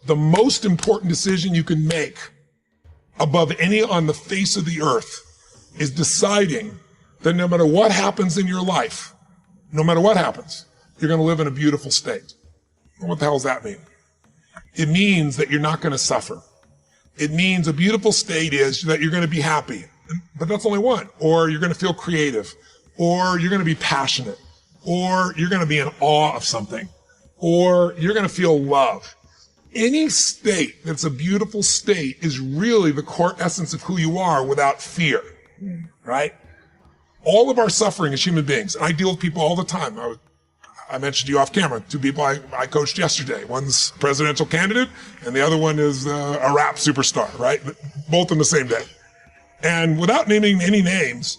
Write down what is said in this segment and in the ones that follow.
the most important decision you can make above any on the face of the earth is deciding that no matter what happens in your life, no matter what happens, you're going to live in a beautiful state. What the hell does that mean? It means that you're not going to suffer. It means a beautiful state is that you're going to be happy, but that's only one. Or you're going to feel creative, or you're going to be passionate, or you're going to be in awe of something, or you're going to feel love. Any state that's a beautiful state is really the core essence of who you are without fear, right? All of our suffering as human beings, I deal with people all the time. I mentioned to you off camera, two people I coached yesterday. One's presidential candidate, and the other one is a rap superstar, right? Both in the same day. And without naming any names,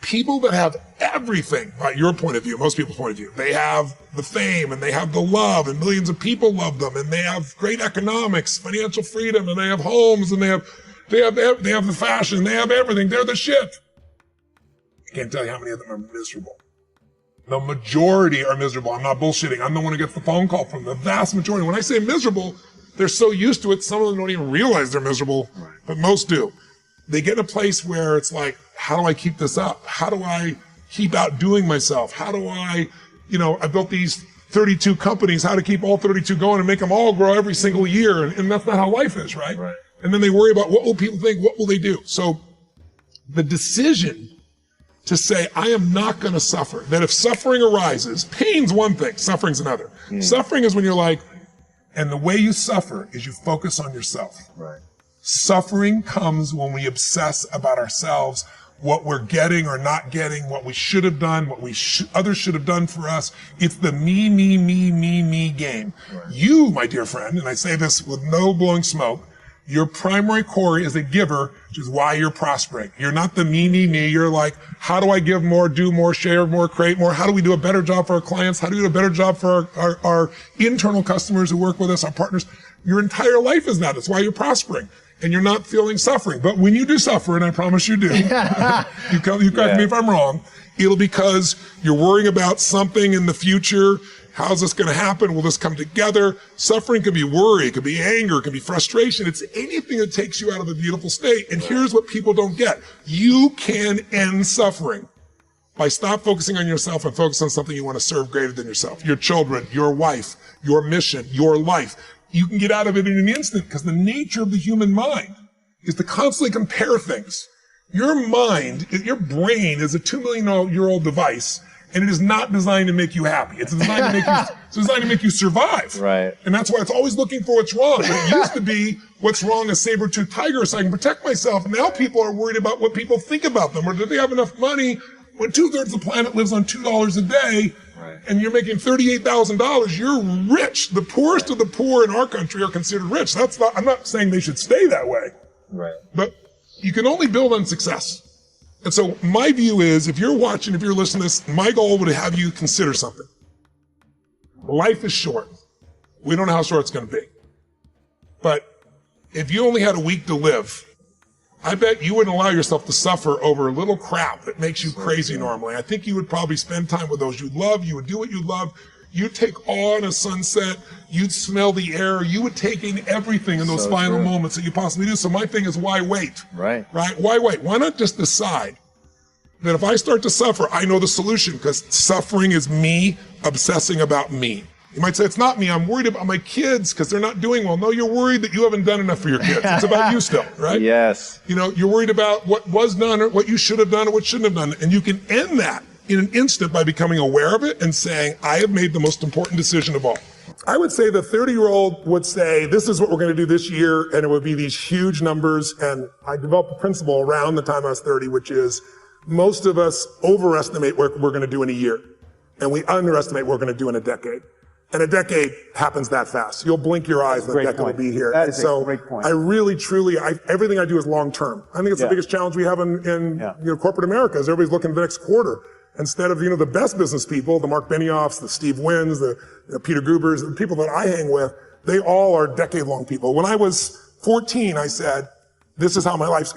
people that have everything, by your point of view, most people's point of view, they have the fame and they have the love and millions of people love them and they have great economics, financial freedom, and they have homes and they have the fashion, they have everything, they're the shit. I can't tell you how many of them are miserable. The majority are miserable. I'm not bullshitting. I'm the one who gets the phone call from the vast majority. When I say miserable, they're so used to it, some of them don't even realize they're miserable, but most do. They get in a place where it's like, how do I keep this up? How do I keep outdoing myself? How do I, I built these 32 companies, how to keep all 32 going and make them all grow every single year. And that's not how life is, right? And then they worry about what will people think? What will they do? So the decision to say, I am not going to suffer, that if suffering arises, pain's one thing, suffering's another. Suffering is when you're like, and the way you suffer is you focus on yourself. Suffering comes when we obsess about ourselves, what we're getting or not getting, what we should have done, what others should have done for us. It's the me game. You, my dear friend, and I say this with no blowing smoke, your primary core is a giver, which is why you're prospering. You're not the me. You're like, how do I give more, do more, share more, create more? How do we do a better job for our clients? How do we do a better job for our internal customers who work with us, our partners? Your entire life is that. It's why you're prospering. And you're not feeling suffering. But when you do suffer, and I promise you do, you correct me if I'm wrong, it'll because you're worrying about something in the future. How's this going to happen? Will this come together? Suffering can be worry, it can be anger, it can be frustration. It's anything that takes you out of a beautiful state. And here's what people don't get. You can end suffering by stop focusing on yourself and focus on something you want to serve greater than yourself. Your children, your wife, your mission, your life. You can get out of it in an instant because the nature of the human mind is to constantly compare things. Your mind, your brain is a 2 million year old device, and it is not designed to make you happy. It's designed to make you survive. Right. And that's why it's always looking for what's wrong. But it used to be what's wrong, a saber-toothed tiger, so I can protect myself. Now people are worried about what people think about them, or do they have enough money when 2/3 of the planet lives on $2 a day. And you're making $38,000, you're rich. The poorest of the poor in our country are considered rich. I'm not saying they should stay that way. But you can only build on success. And so my view is, if you're watching, if you're listening to this, my goal would have you consider something. Life is short. We don't know how short it's going to be. But if you only had a week to live, I bet you wouldn't allow yourself to suffer over a little crap that makes you crazy normally. I think you would probably spend time with those you love. You would do what you love. You'd take awe in a sunset. You'd smell the air. You would take in everything in those final moments that you possibly do. So my thing is, why wait? Right? Why wait? Why not just decide that if I start to suffer, I know the solution, because suffering is me obsessing about me. You might say, it's not me, I'm worried about my kids because they're not doing well. No, you're worried that you haven't done enough for your kids. It's about you still, right? Yes. You're worried about what was done or what you should have done or what shouldn't have done. And you can end that in an instant by becoming aware of it and saying, I have made the most important decision of all. I would say the 30-year-old would say, this is what we're going to do this year, and it would be these huge numbers. And I developed a principle around the time I was 30, which is most of us overestimate what we're going to do in a year, and we underestimate what we're going to do in a decade. And a decade happens that fast. You'll blink your eyes and a decade will be here. That is a great point. I really, truly, everything I do is long term. I think it's the biggest challenge we have in corporate America is everybody's looking at the next quarter. Instead of, the best business people, the Mark Benioffs, the Steve Wynns, the Peter Gubers, the people that I hang with, they all are decade-long people. When I was 14, I said, this is how my life's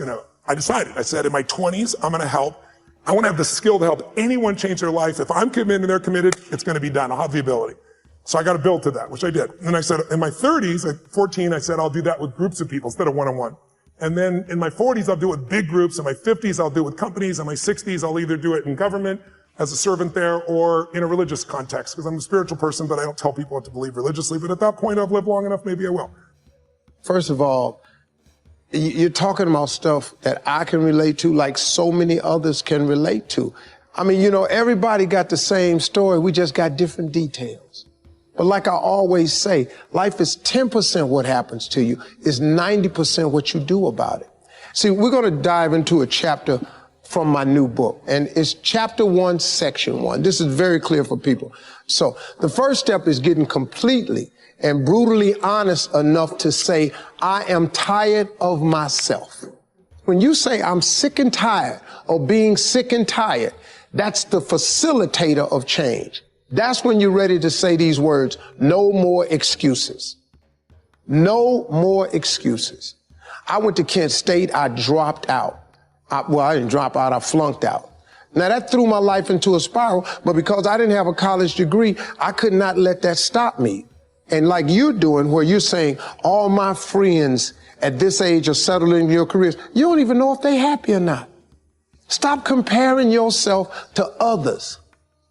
I decided. I said, in my 20s, I'm going to help. I want to have the skill to help anyone change their life. If I'm committed and they're committed, it's going to be done. I'll have the ability. So I got to build to that, which I did. And then I said, in my 30s, at 14, I said, I'll do that with groups of people instead of one-on-one. And then in my 40s, I'll do it with big groups. In my 50s, I'll do it with companies. In my 60s, I'll either do it in government as a servant there or in a religious context, because I'm a spiritual person, but I don't tell people what to believe religiously. But at that point, I've lived long enough, maybe I will. First of all, you're talking about stuff that I can relate to like so many others can relate to. I mean, you know, everybody got the same story. We just got different details. But like I always say, life is 10% what happens to you, is 90% what you do about it. See, we're going to dive into a chapter from my new book, and it's chapter 1, section 1. This is very clear for people. So the first step is getting completely and brutally honest enough to say, I am tired of myself. When you say I'm sick and tired of being sick and tired, that's the facilitator of change. That's when you're ready to say these words, no more excuses. No more excuses. I went to Kent State, I dropped out. I didn't drop out, I flunked out. Now that threw my life into a spiral, but because I didn't have a college degree, I could not let that stop me. And like you're doing, where you're saying, all my friends at this age are settling in your careers, you don't even know if they're happy or not. Stop comparing yourself to others.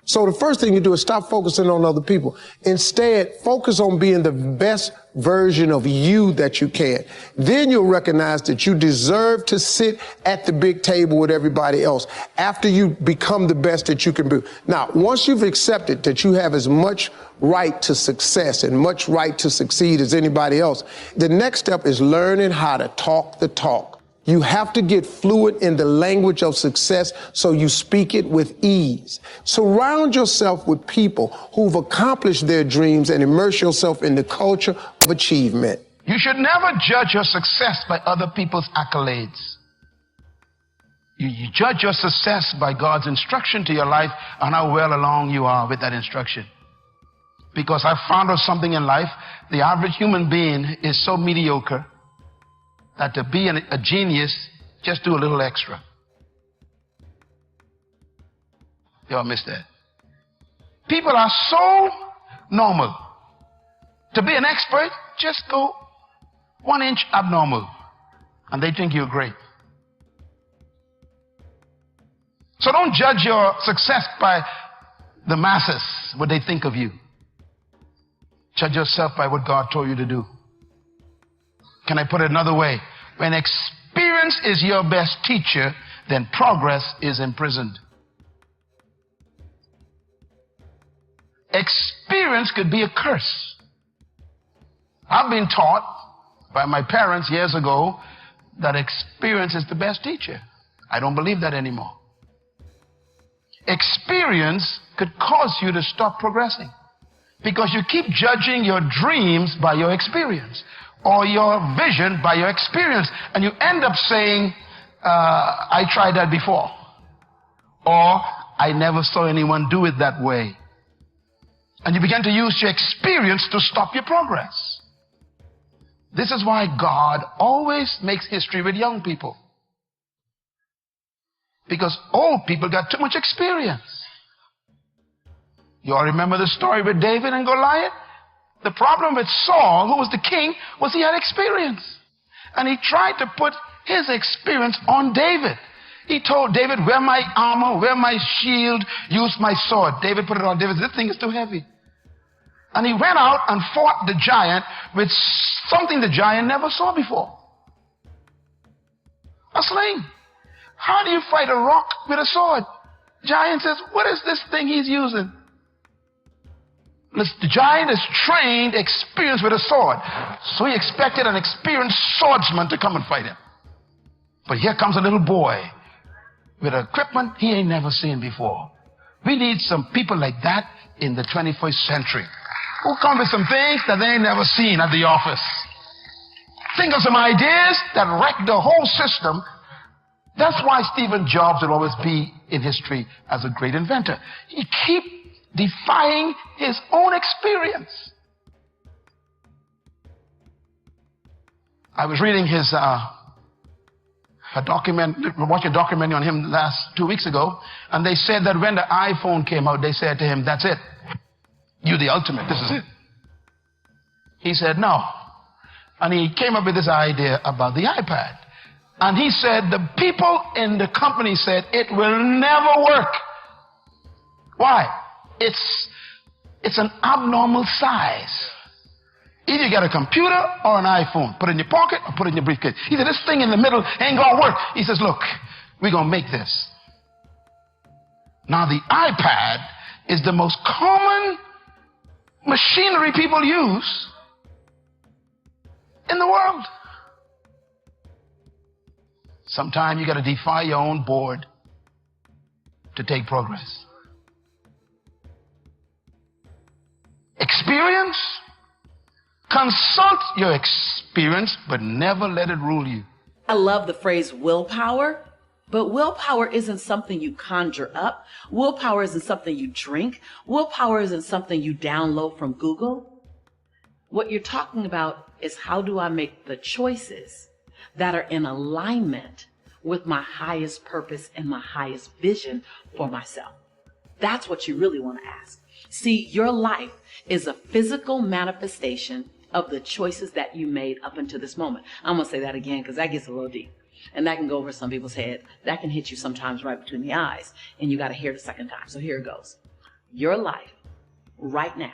So the first thing you do is stop focusing on other people. Instead, focus on being the best version of you that you can. Then you'll recognize that you deserve to sit at the big table with everybody else after you become the best that you can be. Now, once you've accepted that you have as much right to success and much right to succeed as anybody else, the next step is learning how to talk the talk. You have to get fluent in the language of success so you speak it with ease. Surround yourself with people who've accomplished their dreams and immerse yourself in the culture of achievement. You should never judge your success by other people's accolades. You judge your success by God's instruction to your life and how well along you are with that instruction. Because I found out something in life, the average human being is so mediocre that to be a genius, just do a little extra. Y'all missed that. People are so normal. To be an expert, just go 1 inch abnormal, and they think you're great. So don't judge your success by the masses, what they think of you. Judge yourself by what God told you to do. Can I put it another way? When experience is your best teacher, then progress is imprisoned. Experience could be a curse. I've been taught by my parents years ago that experience is the best teacher. I don't believe that anymore. Experience could cause you to stop progressing because you keep judging your dreams by your experience, or your vision by your experience. And you end up saying, I tried that before. Or, I never saw anyone do it that way. And you begin to use your experience to stop your progress. This is why God always makes history with young people. Because old people got too much experience. You all remember the story with David and Goliath? The problem with Saul, who was the king, was he had experience. And he tried to put his experience on David. He told David, wear my armor, wear my shield, use my sword. David put it on. David said, this thing is too heavy. And he went out and fought the giant with something the giant never saw before. A sling. How do you fight a rock with a sword? Giant says, what is this thing he's using? The giant is trained, experienced with a sword. So he expected an experienced swordsman to come and fight him. But here comes a little boy with equipment he ain't never seen before. We need some people like that in the 21st century who come with some things that they ain't never seen at the office. Think of some ideas that wreck the whole system. That's why Steve Jobs will always be in history as a great inventor. He keeps defying his own experience. I was reading his watching a documentary on him 2 weeks ago, and they said that when the iPhone came out, they said to him, that's it. You're the ultimate. This is it. He said, no. And he came up with this idea about the iPad. And he said, the people in the company said, it will never work. Why? It's an abnormal size. Either you got a computer or an iPhone. Put it in your pocket or put it in your briefcase. He said, this thing in the middle ain't going to work. He says, look, we're going to make this. Now, the iPad is the most common machinery people use in the world. Sometimes you got to defy your own board to take progress. Experience. Consult your experience, but never let it rule you. I love the phrase willpower, but willpower isn't something you conjure up. Willpower isn't something you drink. Willpower isn't something you download from Google. What you're talking about is, how do I make the choices that are in alignment with my highest purpose and my highest vision for myself? That's what you really want to ask. See, your life is a physical manifestation of the choices that you made up until this moment. I'm going to say that again because that gets a little deep. And that can go over some people's head. That can hit you sometimes right between the eyes. And you got to hear it a second time. So here it goes. Your life right now,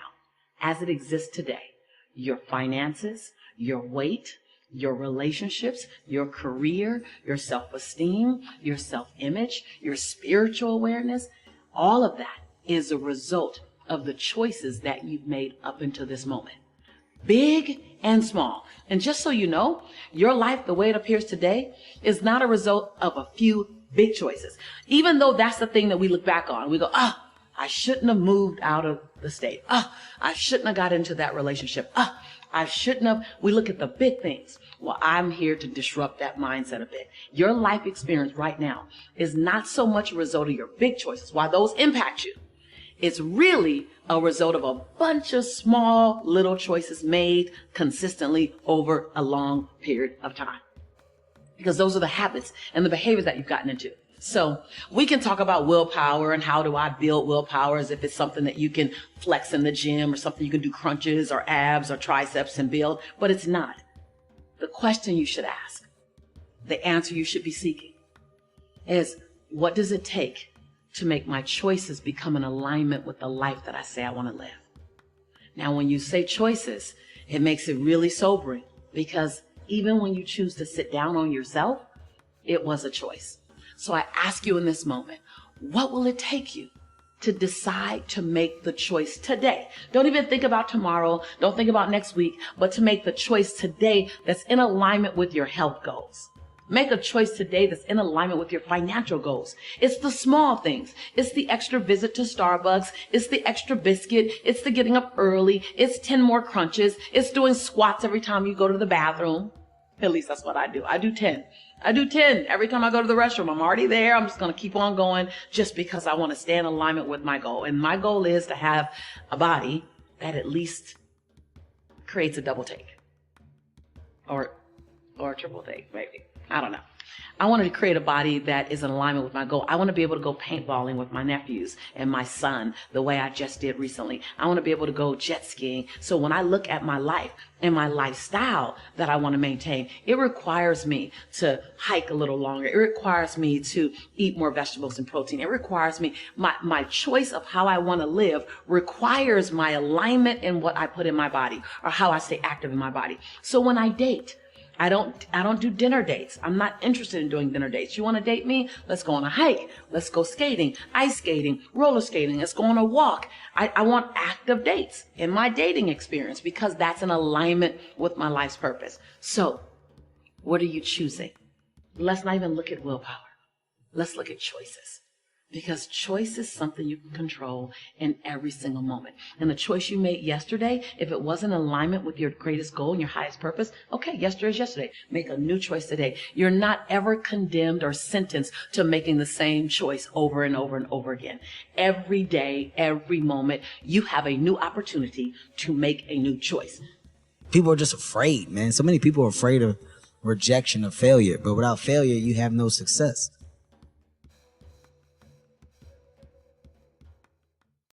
as it exists today, your finances, your weight, your relationships, your career, your self-esteem, your self-image, your spiritual awareness, all of that is a result of the choices that you've made up until this moment. Big and small. And just so you know, your life, the way it appears today, is not a result of a few big choices. Even though that's the thing that we look back on. We go, I shouldn't have moved out of the state. I shouldn't have got into that relationship. I shouldn't have. We look at the big things. Well, I'm here to disrupt that mindset a bit. Your life experience right now is not so much a result of your big choices, while those impact you. It's really a result of a bunch of small little choices made consistently over a long period of time. Because those are the habits and the behaviors that you've gotten into. So we can talk about willpower and how do I build willpower, as if it's something that you can flex in the gym or something you can do crunches or abs or triceps and build, but it's not. The question you should ask, the answer you should be seeking is, what does it take to make my choices become in alignment with the life that I say I want to live? Now, when you say choices, it makes it really sobering, because even when you choose to sit down on yourself, it was a choice. So I ask you in this moment, what will it take you to decide to make the choice today? Don't even think about tomorrow. Don't think about next week, but to make the choice today that's in alignment with your health goals. Make a choice today that's in alignment with your financial goals. It's the small things. It's the extra visit to Starbucks. It's the extra biscuit. It's the getting up early. It's 10 more crunches. It's doing squats every time you go to the bathroom. At least that's what I do. I do 10. I do 10 every time I go to the restroom. I'm already there. I'm just going to keep on going just because I want to stay in alignment with my goal. And my goal is to have a body that at least creates a double take or a triple take, maybe. I don't know. I wanted to create a body that is in alignment with my goal. I want to be able to go paintballing with my nephews and my son the way I just did recently. I want to be able to go jet skiing. So when I look at my life and my lifestyle that I want to maintain, it requires me to hike a little longer. It requires me to eat more vegetables and protein. It requires me, my choice of how I want to live requires my alignment in what I put in my body or how I stay active in my body. So when I date, I don't do dinner dates. I'm not interested in doing dinner dates. You want to date me? Let's go on a hike. Let's go skating, ice skating, roller skating. Let's go on a walk. I want active dates in my dating experience because that's in alignment with my life's purpose. So what are you choosing? Let's not even look at willpower. Let's look at choices. Because choice is something you can control in every single moment. And the choice you made yesterday, if it wasn't in alignment with your greatest goal and your highest purpose, okay, yesterday's yesterday. Make a new choice today. You're not ever condemned or sentenced to making the same choice over and over and over again. Every day, every moment, you have a new opportunity to make a new choice. People are just afraid, man. So many people are afraid of rejection, of failure. But without failure, you have no success.